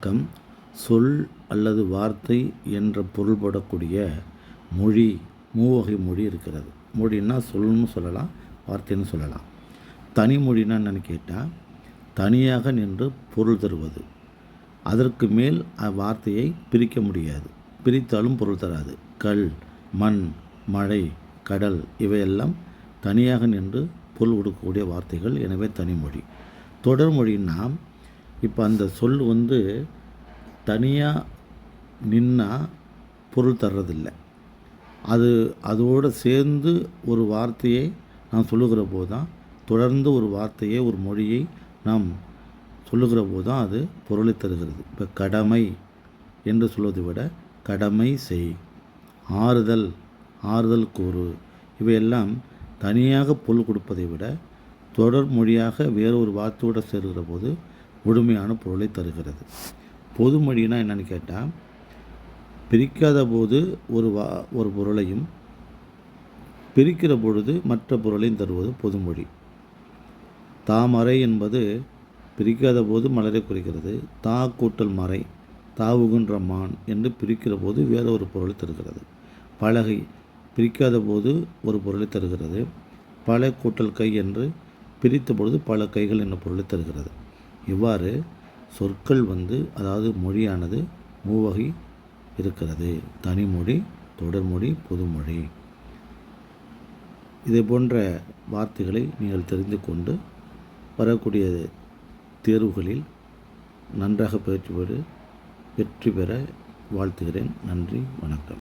வணக்கம். சொல் அல்லது வார்த்தை என்ற பொருள்படக்கூடிய மொழி, மூவகை மொழி இருக்கிறது. மொழின்னா சொல்லுன்னு சொல்லலாம், வார்த்தைன்னு சொல்லலாம். தனி மொழின்னா என்னென்னு கேட்டால், தனியாக நின்று பொருள் தருவது. அதற்கு மேல் வார்த்தையை பிரிக்க முடியாது, பிரித்தாலும் பொருள் தராது. கல், மண், மழை, கடல் இவையெல்லாம் தனியாக நின்று பொருள் கொடுக்கக்கூடிய வார்த்தைகள். எனவே தனிமொழி. தொடர்மொழின்னா இப்போ அந்த சொல் தனியாக நின்னால் பொருள் தர்றதில்லை. அதோடு சேர்ந்து ஒரு வார்த்தையை நாம் சொல்லுகிற போது தான், தொடர்ந்து ஒரு வார்த்தையை, ஒரு மொழியை நாம் சொல்லுகிற போது தான் அது பொருளை தருகிறது. இப்போ கடமை என்று சொல்வதை விட கடமை செய், ஆறுதல், ஆறுதல் கூறு, இவையெல்லாம் தனியாக பொருள் கொடுப்பதை விட தொடர் மொழியாக வேறு ஒரு வார்த்தையோடு சேர்கிற போது முழுமையான பொருளை தருகிறது. பொதுமொழினா என்னென்னு கேட்டால், பிரிக்காத போது ஒரு பொருளையும் பிரிக்கிற பொழுது மற்ற பொருளையும் தருவது பொதுமொழி. தாமரை என்பது பிரிக்காத போது மலரை குறிக்கிறது. தா கூட்டல் மறை, தாவுகின்ற மான் என்று பிரிக்கிற போது வேறு ஒரு பொருளை தருகிறது. பலகை பிரிக்காத போது ஒரு பொருளை தருகிறது. பல கூட்டல் கை என்று பிரித்த பொழுது பல கைகள் என்ற பொருளை தருகிறது. இவ்வாறு சொற்கள் அதாவது மொழியானது மூவகை இருக்கிறது. தனிமொழி, தொடர்மொழி, பொதுமொழி. இதை போன்ற வார்த்தைகளை நீங்கள் தெரிந்து கொண்டு வரக்கூடிய தேர்வுகளில் நன்றாக பயிற்சி பெற்று வெற்றி பெற வாழ்த்துகிறேன். நன்றி, வணக்கம்.